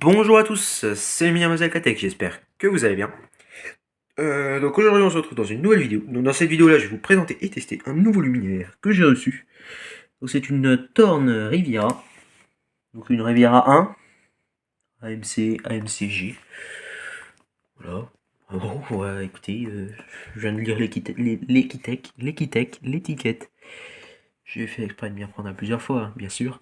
Bonjour à tous, c'est Tech, j'espère que vous allez bien. Donc aujourd'hui on se retrouve dans une nouvelle vidéo. Donc dans cette vidéo là je vais vous présenter et tester un nouveau luminaire que j'ai reçu. Donc c'est une Thorn Riviera. Donc une Riviera 1 AMC AMCG. Voilà. Bon, ouais, écoutez, je viens de lire l'étiquette. J'ai fait exprès de m'y reprendre à plusieurs fois, hein, bien sûr.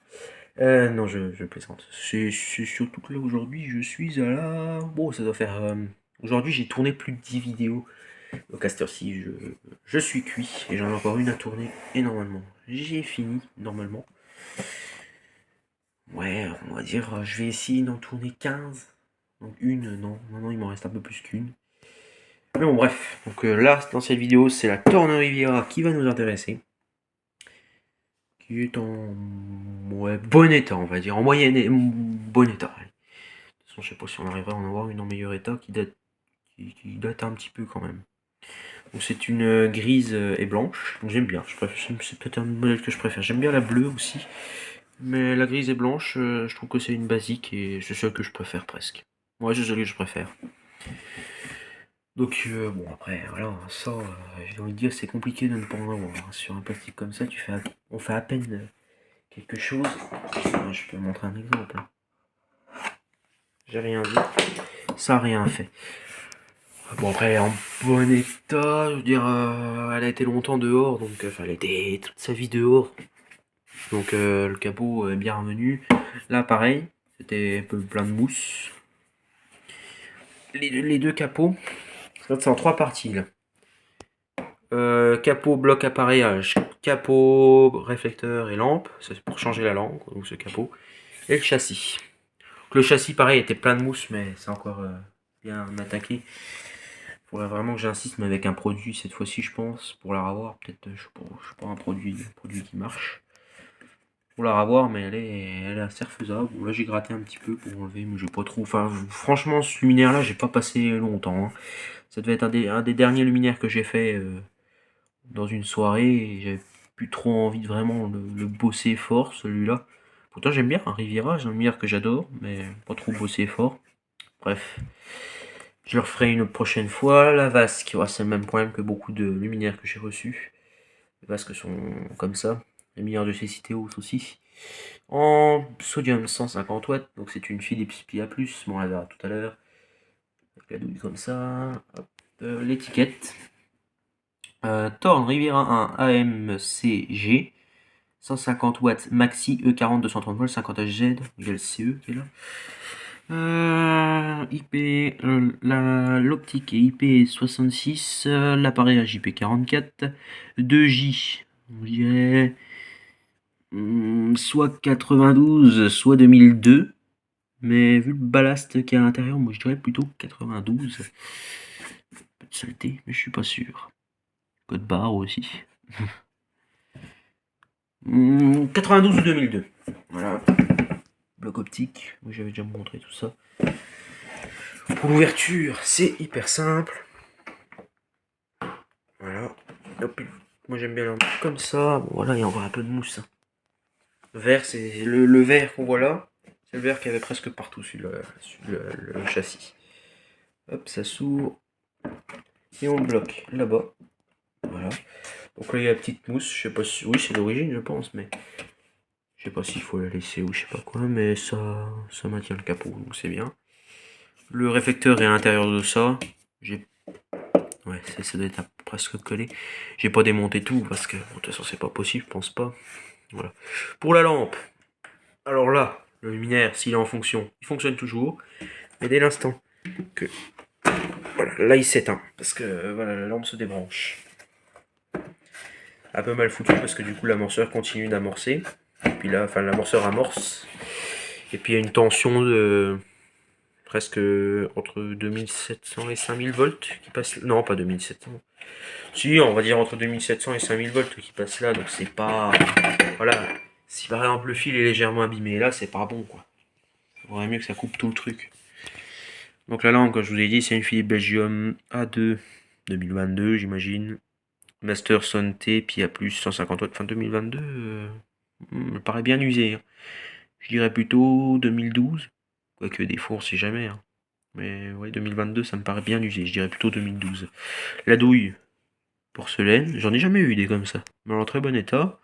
Non, je plaisante. C'est surtout que là, aujourd'hui, je suis à la... Bon, ça doit faire... Aujourd'hui, j'ai tourné plus de 10 vidéos. Donc à cette heure-ci, je suis cuit. Et j'en ai encore une à tourner. Et normalement, j'ai fini, normalement. Ouais, on va dire, je vais essayer d'en tourner 15. Donc une, non, il m'en reste un peu plus qu'une. Mais bon, bref. Donc là, dans cette vidéo, c'est la Thorn Riviera qui va nous intéresser. Qui est en... Ouais, bon état, on va dire. En moyenne, bon état. Allez. De toute façon, je sais pas si on arrivera à en avoir une en meilleur état qui date un petit peu quand même. Donc c'est une grise et blanche. J'aime bien. C'est peut-être un modèle que je préfère. J'aime bien la bleue aussi. Mais la grise et blanche, je trouve que c'est une basique et c'est celle que je préfère presque. Ouais, c'est celle que je préfère. Donc bon après voilà, ça j'ai envie de dire c'est compliqué de ne pas en avoir. Hein. Sur un plastique comme ça, on fait à peine quelque chose. Je peux montrer un exemple. Hein. J'ai rien dit. Ça a rien fait. Bon après elle est en bon état, je veux dire elle a été longtemps dehors, donc enfin elle a été toute sa vie dehors. Donc le capot est bien revenu. Là pareil, c'était un peu plein de mousse. Les deux capots, c'est en trois parties là. Capot bloc appareillage, capot réflecteur et lampe, c'est pour changer la lampe, donc ce capot. Et le châssis. Donc, le châssis pareil était plein de mousse mais c'est encore bien attaqué. Faudrait vraiment que j'insiste, mais avec un produit cette fois-ci, je pense, pour la revoir. Peut-être, je sais pas, un produit qui marche. Pour la revoir, mais elle est assez refaisable. Bon, là, j'ai gratté un petit peu pour enlever, mais j'ai pas trop. Enfin, franchement, ce luminaire-là, j'ai pas passé longtemps. Hein. Ça devait être un des derniers luminaires que j'ai fait dans une soirée. Et j'avais plus trop envie de vraiment le bosser fort, celui-là. Pourtant, j'aime bien un Riviera, c'est un luminaire que j'adore, mais pas trop bosser fort. Bref. Je le referai une prochaine fois. La vasque, ouais, c'est le même problème que beaucoup de luminaires que j'ai reçus. Les vasques sont comme ça. Les luminaires de chez Citeo aussi. En sodium 150 watts, donc c'est une Philips PA+, bon on la verra tout à l'heure. Avec la douille comme ça. L'étiquette. Thorn Riviera 1 AMCG. 150 watts maxi E40 230 volts 50 HZ. Il y a le CE qui est là. IP, l'optique est IP66, l'appareillage IP44, 2J, on dirait soit 92, soit 2002, mais vu le ballast qu'il y a à l'intérieur, moi je dirais plutôt 92. Peu de saleté, mais je suis pas sûr. Code barre aussi. 92 ou 2002. Voilà. Bloc optique, moi j'avais déjà montré tout ça. Pour l'ouverture, c'est hyper simple. Voilà. Hop. Moi j'aime bien comme ça. Bon, voilà, il y a encore un peu de mousse. Hein. Le vert, c'est le vert qu'on voit là. C'est le vert qu'il y avait presque partout sur le châssis. Hop, ça s'ouvre. Et on le bloque là-bas. Voilà. Donc là il y a la petite mousse. Je sais pas si. Oui, c'est d'origine, je pense, mais. Je sais pas s'il faut la laisser ou je sais pas quoi, mais ça maintient le capot, donc c'est bien. Le réflecteur est à l'intérieur de ça. J'ai Ouais, ça doit être presque collé. J'ai pas démonté tout parce que bon, de toute façon c'est pas possible, je pense pas. Voilà. Pour la lampe, alors là, le luminaire, s'il est en fonction, il fonctionne toujours. Mais dès l'instant que voilà, là il s'éteint parce que voilà, la lampe se débranche. Un peu mal foutu parce que du coup l'amorceur continue d'amorcer. Et puis là, enfin l'amorceur amorce. Et puis il y a une tension de presque entre 2700 et 5000 volts qui passe. Non, pas 2700. Si, on va dire entre 2700 et 5000 volts qui passe là, donc c'est pas. Voilà. Si par exemple le fil est légèrement abîmé là, c'est pas bon quoi. Il vaudrait mieux que ça coupe tout le truc. Donc la lampe, comme je vous ai dit, c'est une Philips Belgium A2 2022, j'imagine. Master Sonté, puis A+, 150 watts, fin 2022, me paraît bien usé. Hein. Je dirais plutôt 2012. Quoique des fois, on sait jamais. Hein. Mais ouais, 2022, ça me paraît bien usé. Je dirais plutôt 2012. La douille, porcelaine. J'en ai jamais eu des comme ça. Mais en très bon état.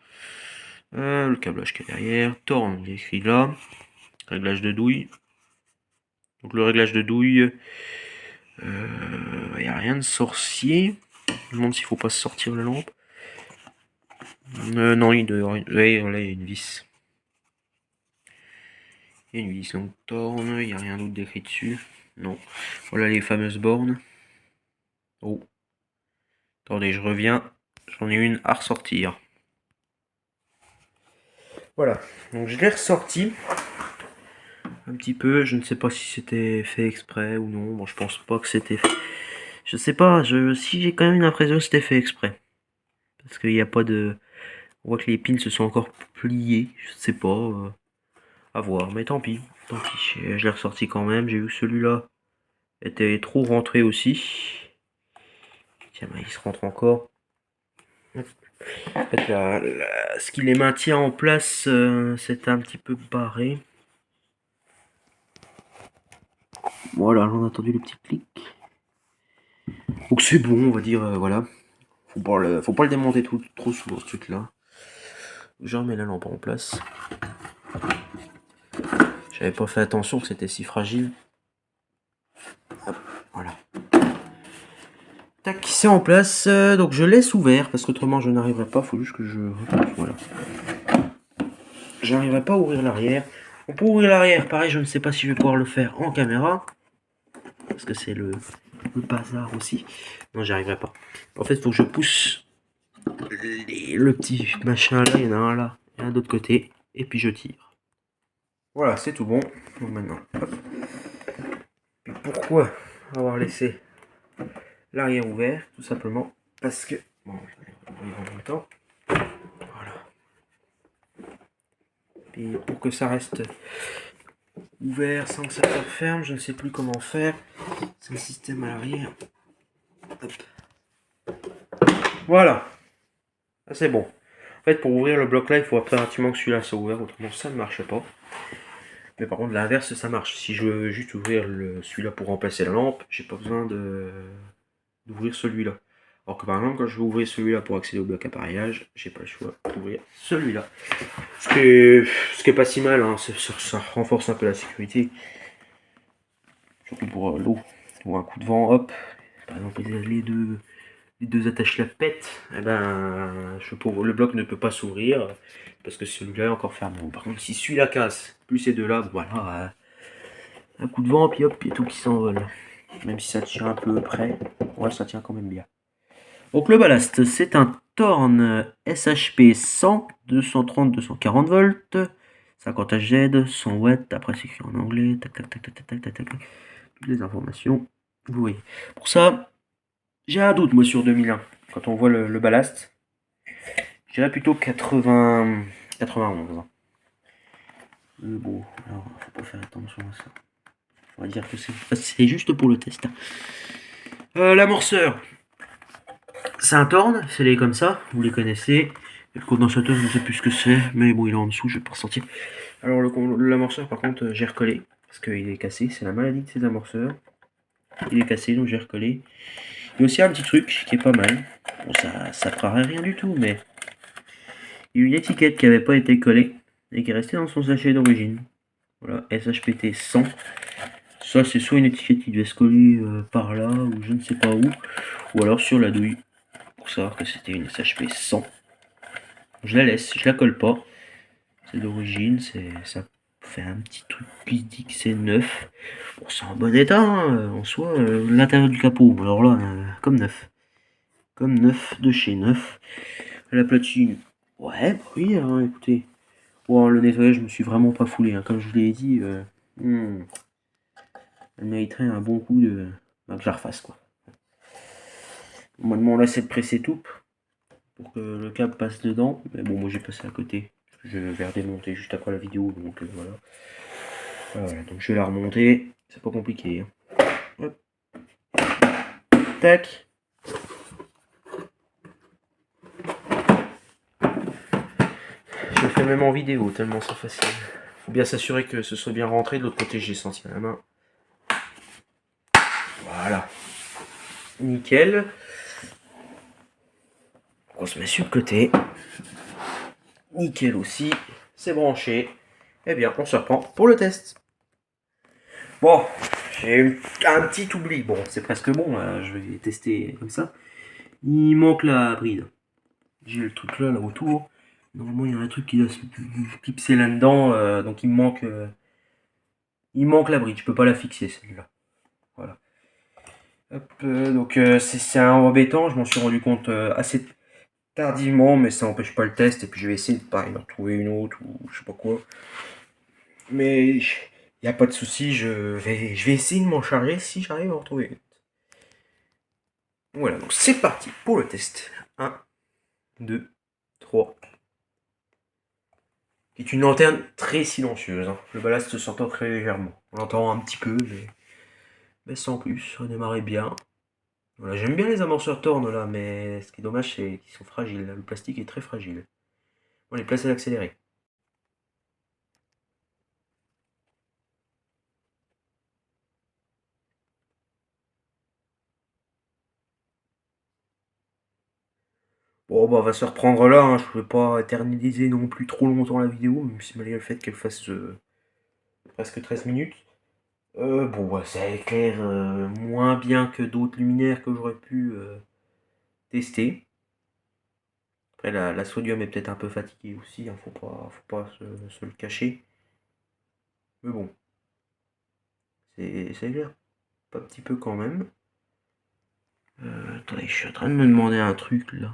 Le câblage qui est derrière. Torn, il est écrit là. Réglage de douille. Donc le réglage de douille, il n'y a rien de sorcier. Je me demande s'il faut pas sortir la lampe. Non, il doit y avoir une vis. Il y a une vis longue torne, il n'y a rien d'autre d'écrit dessus. Non. Voilà les fameuses bornes. Oh. Attendez, je reviens. J'en ai une à ressortir. Voilà. Donc je l'ai ressorti. Un petit peu. Je ne sais pas si c'était fait exprès ou non. Bon, je pense pas que c'était fait. Je sais pas. Si j'ai quand même une impression que c'était fait exprès. Parce qu'il n'y a pas de... On voit que les pins se sont encore pliés. Je sais pas. À voir. Mais tant pis. Tant pis. Je l'ai ressorti quand même. J'ai vu que celui-là était trop rentré aussi. Tiens, bah, il se rentre encore. En fait, ce qui les maintient en place, c'est un petit peu barré. Voilà, on a entendu le petit clic. Donc c'est bon, on va dire, voilà. Faut pas le démonter trop souvent, ce truc-là. Je remets la lampe en place. J'avais pas fait attention que c'était si fragile. Hop, voilà. Tac, c'est en place. Donc je laisse ouvert, parce qu'autrement je n'arriverai pas. Faut juste que je... Voilà. J'arriverai pas à ouvrir l'arrière. Pour ouvrir l'arrière, pareil, je ne sais pas si je vais pouvoir le faire en caméra. Parce que c'est le bazar aussi. Non, j'y arriverai pas. En fait, il faut que je pousse le petit machin là. Il y en a un là et un d'autre côté. Et puis je tire. Voilà, c'est tout bon. Donc maintenant, hop. Et pourquoi avoir laissé l'arrière ouvert? Tout simplement parce que... Bon, en même temps. Voilà. Et pour que ça reste ouvert sans que ça se referme, je ne sais plus comment faire. C'est le système à l'arrière. Voilà. Ah, c'est bon. En fait, pour ouvrir le bloc là, il faut impérativement que celui-là soit ouvert, autrement ça ne marche pas. Mais par contre, l'inverse, ça marche. Si je veux juste ouvrir celui-là pour remplacer la lampe, j'ai pas besoin d'ouvrir celui-là. Alors que par exemple, quand je veux ouvrir celui-là pour accéder au bloc appareillage, j'ai pas le choix d'ouvrir celui-là. Ce qui est pas si mal, hein. Ça renforce un peu la sécurité. Surtout pour l'eau. Ou un coup de vent, hop. Par exemple, les deux attaches la pète, eh ben, le bloc ne peut pas s'ouvrir parce que celui-là est encore fermé. Par contre, si celui-là casse, plus ces deux-là, voilà, un coup de vent, puis hop, il y a tout qui s'envole. Même si ça tient un peu près, ouais, ça tient quand même bien. Donc le ballast, c'est un Thorn SHP 100, 230, 240 volts, 50 HZ, 100 watts, après c'est écrit en anglais, tac tac tac tac tac tac tac, toutes les informations, vous voyez. Pour ça, j'ai un doute, moi, sur 2001. Quand on voit le ballast, je dirais plutôt 91. Mais bon, alors, faut pas faire attention à ça. On va dire que c'est juste pour le test. L'amorceur, c'est un Thorn, c'est les comme ça, vous les connaissez. Le condensateur, je ne sais plus ce que c'est, mais bon, il est en dessous, je vais pas ressortir. Alors, l'amorceur, par contre, j'ai recollé, parce qu'il est cassé, c'est la maladie de ces amorceurs. Il est cassé, donc j'ai recollé. Il y a aussi un petit truc qui est pas mal. Bon, ça fera rien du tout, mais il y a une étiquette qui n'avait pas été collée et qui est restée dans son sachet d'origine. Voilà, SHPT 100. Ça, c'est soit une étiquette qui devait se coller par là, ou je ne sais pas où, ou alors sur la douille, pour savoir que c'était une SHP 100. Je la laisse, je la colle pas. C'est d'origine, ça fait un petit truc qui dit que c'est neuf. Bon, c'est en bon état, hein, en soi, l'intérieur du capot, alors là, comme neuf. Comme neuf de chez neuf. La platine, ouais, bah oui, hein, écoutez. Bon, le nettoyage, je me suis vraiment pas foulé, hein. Comme je vous l'ai dit, elle mériterait un bon coup de... Bah, que je la refasse, quoi. Moi, là, c'est de presser tout pour que le câble passe dedans. Mais bon, moi, j'ai passé à côté. Je vais redémonter juste après la vidéo, donc voilà. Voilà, donc je vais la remonter. C'est pas compliqué. Hein. Hop. Tac. Je le fais même en vidéo, tellement c'est facile. Faut bien s'assurer que ce soit bien rentré. De l'autre côté, j'ai senti à la main. Voilà. Nickel. On se met sur le côté. Nickel aussi. C'est branché. Eh bien, on se reprend pour le test. Bon, j'ai eu un petit oubli. Bon, c'est presque bon. Là. Je vais tester comme ça. Il manque la bride. J'ai le truc là autour. Normalement, il y a un truc qui doit se clipser là-dedans. Donc, il me manque la bride. Je peux pas la fixer, celle-là. Voilà. Hop, donc, c'est un embêtant. Je m'en suis rendu compte assez tardivement, mais ça n'empêche pas le test. Et puis, je vais essayer de pareil, de retrouver une autre ou je sais pas quoi. Mais il n'y a pas de souci. Je vais essayer de m'en charger si j'arrive à en retrouver une. Voilà, donc c'est parti pour le test. 1, 2, 3. C'est une lanterne très silencieuse. Hein. Le ballast s'entend très légèrement. On l'entend un petit peu, mais sans plus. Ça démarrait bien. Voilà, j'aime bien les amorceurs Thorn là, mais ce qui est dommage, c'est qu'ils sont fragiles. Le plastique est très fragile. On les place à l'accéléré. Bon, bah, on va se reprendre là. Hein. Je ne vais pas éterniser non plus trop longtemps la vidéo, même si malgré le fait qu'elle fasse presque 13 minutes. Bon, bah, ça éclaire moins bien que d'autres luminaires que j'aurais pu tester. Après, la sodium est peut-être un peu fatiguée aussi, hein, faut pas se le cacher. Mais bon, ça éclaire pas un petit peu quand même. Attendez, je suis en train de me demander un truc là.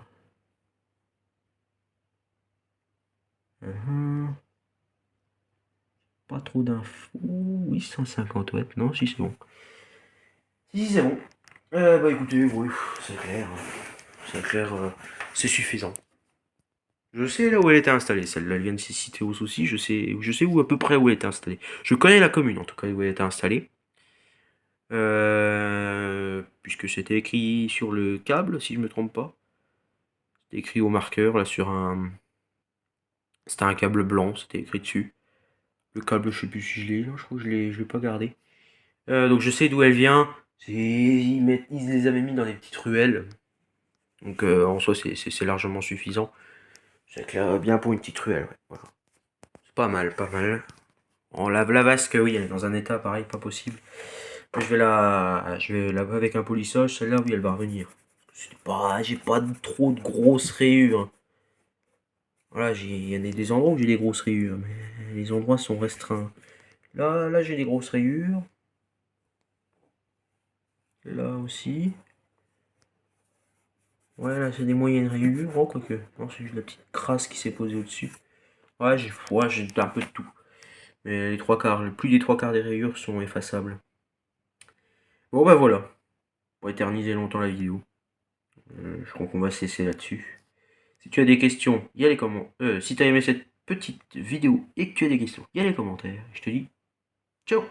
Pas trop d'infos. Oui, 150 watts. Non, si c'est bon. Si c'est bon. Bah écoutez, oui, c'est clair. C'est clair, c'est suffisant. Je sais là où elle était installée, celle-là, elle vient de citer au souci, je sais où à peu près où elle était installée. Je connais la commune en tout cas où elle était installée. Puisque c'était écrit sur le câble, si je me trompe pas. C'était écrit au marqueur là sur un. C'était un câble blanc, c'était écrit dessus. Le câble, je sais plus si je l'ai, je crois que je l'ai pas gardé. Donc je sais d'où elle vient. Ils les avaient mis dans des petites ruelles. Donc en soi c'est largement suffisant. Ça éclaire bien pour une petite ruelle, ouais. Voilà. C'est pas mal, pas mal. On lave la vasque, oui, elle est dans un état pareil, pas possible. Je vais la laver avec un polissage, celle-là, oui, elle va revenir. J'ai pas trop de grosses rayures. Voilà, il y a des endroits où j'ai des grosses rayures, mais les endroits sont restreints. Là j'ai des grosses rayures. Là aussi. Ouais, là c'est des moyennes rayures. Oh, quoique. Non, c'est juste la petite crasse qui s'est posée au-dessus. Ouais, j'ai un peu de tout. Mais plus des trois quarts des rayures sont effaçables. Bon, bah voilà. Pour éterniser longtemps la vidéo. Je crois qu'on va cesser là-dessus. Si tu as des questions, il y a les commentaires. Si tu as aimé cette petite vidéo et que tu as des questions, il y a les commentaires. Je te dis ciao.